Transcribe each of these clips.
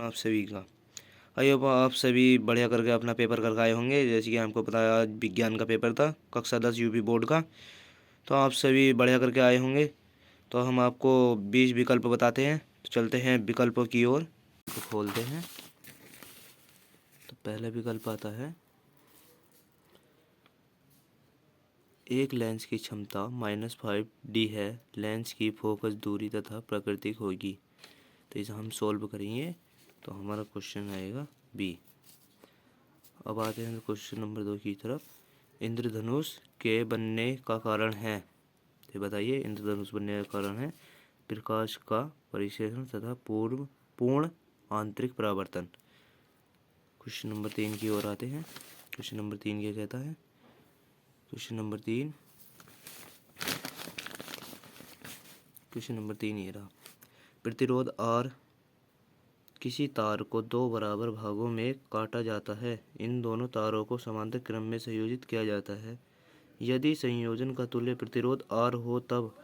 आप सभी का आई होप आप सभी बढ़िया करके अपना पेपर करके आए होंगे। जैसे कि हमको पता है आज विज्ञान का पेपर था, कक्षा 10 यूपी बोर्ड का। तो आप सभी बढ़िया करके आए होंगे। तो हम आपको 20 विकल्प बताते हैं। तो चलते हैं विकल्पों की ओर। तो खोलते हैं। तो पहला विकल्प आता है, एक लेंस की क्षमता -5D है। लेंस की फोकस दूरी तथा प्राकृतिक होगी। तो इसे हम सोल्व करेंगे तो हमारा क्वेश्चन आएगा बी। अब आते हैं क्वेश्चन नंबर 2 की तरफ। इंद्रधनुष के बनने का कारण है, तो बताइए इंद्रधनुष बनने का कारण है प्रकाश का परिक्षेपण तथा पूर्ण आंतरिक परावर्तन। क्वेश्चन नंबर 3 की ओर आते हैं। क्वेश्चन नंबर 3 क्या कहता है? क्वेश्चन नंबर तीन ये रहा। प्रतिरोध R किसी तार को दो बराबर भागों में काटा जाता है। इन दोनों तारों को समांतर क्रम में संयोजित किया जाता है। यदि संयोजन का तुल्य प्रतिरोध R हो तब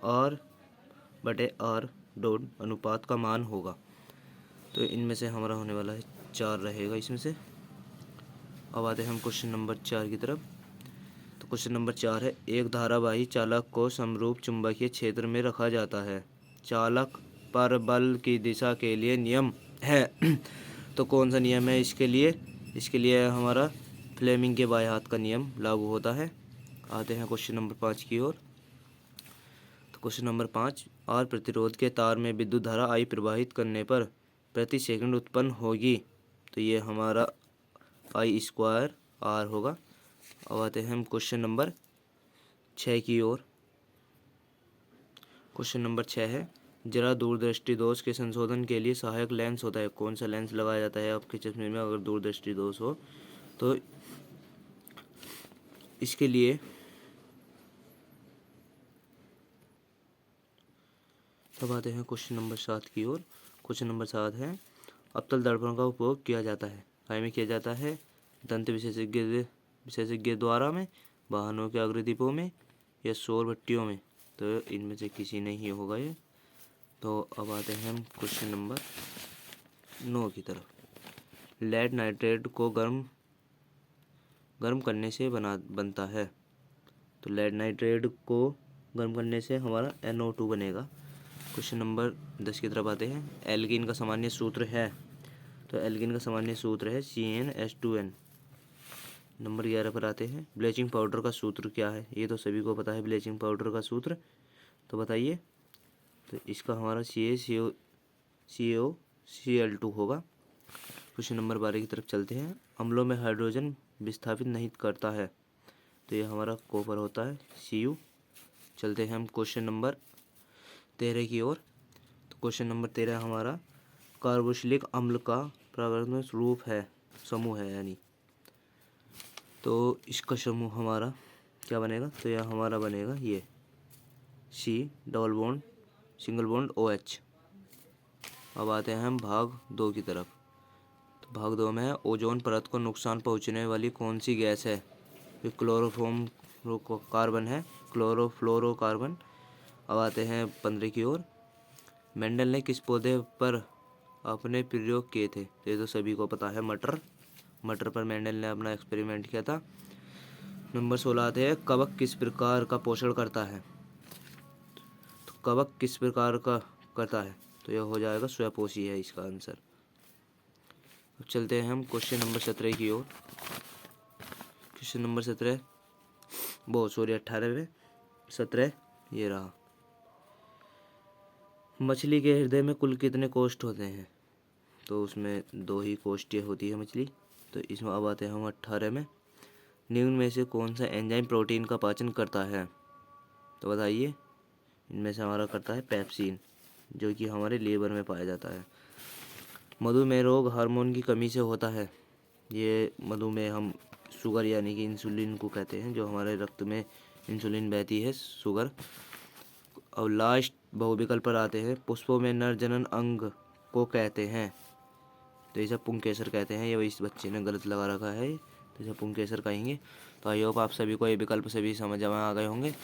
R/R डॉट अनुपात का मान होगा। तो इनमें से हमारा होने वाला है 4 रहेगा इसमें से। अब आते हैं हम क्वेश्चन नंबर 4 की तरफ। तो क्वेश्चन नंबर 4 है, एक धारावाही चालक को समरूप चुंबकीय क्षेत्र में रखा जाता है। चालक पर बल की दिशा के लिए नियम है। तो कौन सा नियम है इसके लिए? इसके लिए हमारा फ्लेमिंग के बाएं हाथ का नियम लागू होता है। आते हैं क्वेश्चन नंबर 5 की ओर। तो क्वेश्चन नंबर 5, आर प्रतिरोध के तार में विद्युत धारा I प्रवाहित करने पर प्रति सेकंड उत्पन्न होगी। तो ये हमारा I² R होगा। अब आते हैं हम क्वेश्चन नंबर 6 की ओर। क्वेश्चन नंबर 6 है, जरा दूरदृष्टि दोष के संशोधन के लिए सहायक लेंस होता है। कौन सा लेंस लगाया जाता है आपके चश्मे में अगर दूरदृष्टि दोष हो? तो इसके लिए अब आते हैं क्वेश्चन नंबर 7 की ओर। क्वेश्चन नंबर 7 है, अवतल दर्पण का उपयोग किया जाता है। काय में किया जाता है? दंत विशेषज्ञ द्वारा में, वाहनों के अग्रदीपों में या सौर भट्टियों में। तो इनमें से किसी नहीं होगा ये। तो अब आते हैं हम क्वेश्चन नंबर 9 की तरफ। लेड नाइट्रेट को गर्म करने से बनता है। तो लेड नाइट्रेट को गर्म करने से हमारा NO2 बनेगा। क्वेश्चन नंबर 10 की तरफ आते हैं। एल्कीन का सामान्य सूत्र है। तो एल्कीन का सामान्य सूत्र है CnH2n। नंबर 11 पर आते हैं। ब्लीचिंग पाउडर का सूत्र क्या है? ये तो सभी को पता है ब्लीचिंग पाउडर का सूत्र। तो बताइए। तो इसका हमारा CaCO होगा। क्वेश्चन नंबर 12 की तरफ चलते हैं। अम्लों में हाइड्रोजन विस्थापित नहीं करता है। तो ये हमारा कॉपर होता है Cu। चलते हैं हम क्वेश्चन नंबर 13 की ओर। तो क्वेश्चन नंबर 13 हमारा कार्बोक्सिलिक अम्ल का प्राकृतिक रूप है, समूह है यानी। तो इसका समूह हमारा क्या बनेगा? तो यह हमारा बनेगा ये C double bond single bond OH। अब आते हैं हम भाग 2 की तरफ। तो भाग 2 में है, ओजोन परत को नुकसान पहुंचने वाली कौन सी गैस है? ये कार्बन है, क्लोरोफ्लोरोकार्बन। अब आते हैं 15 की ओर। मेंडल ने किस पौधे पर अपने प्रयोग किए थे? तो ये तो सभी को पता है, मटर पर मेंडल ने अपना एक्सपेरिमेंट किया था। नंबर 16 आते हैं, कवक किस प्रकार का पोषण करता है? तो कवक किस प्रकार का करता है? तो यह हो जाएगा स्वपोषी है इसका आंसर। अब चलते हैं हम क्वेश्चन नंबर 17 की ओर। क्वेश्चन नंबर 17 18वें 17 ये रहा। मछली के हृदय में कुल कितने कोष्ठ होते हैं? तो उसमें 2 ही कोष्ठें होती है मछली। तो इसमें अब आते हैं हम 18 में। निम्न में से कौन सा एंजाइम प्रोटीन का पाचन करता है? तो बताइए। इनमें से हमारा करता है पेप्सिन, जो कि हमारे लीवर में पाया जाता है। मधुमेह रोग हार्मोन की कमी से होता है। ये मधुमेह हम शुगर यानी कि इंसुलिन को कहते हैं, जो हमारे रक्त में इंसुलिन बहती है, शुगर। और लास्ट बहुविकल्प पर आते हैं। पुष्पों में नर जनन अंग को कहते हैं। तो इसे पुंकेसर कहते हैं। ये इस बच्चे ने गलत लगा रखा है, तो इसे पुंकेसर कहेंगे। तो आई होप आप सभी को ये विकल्प सभी समझ में आ गए होंगे।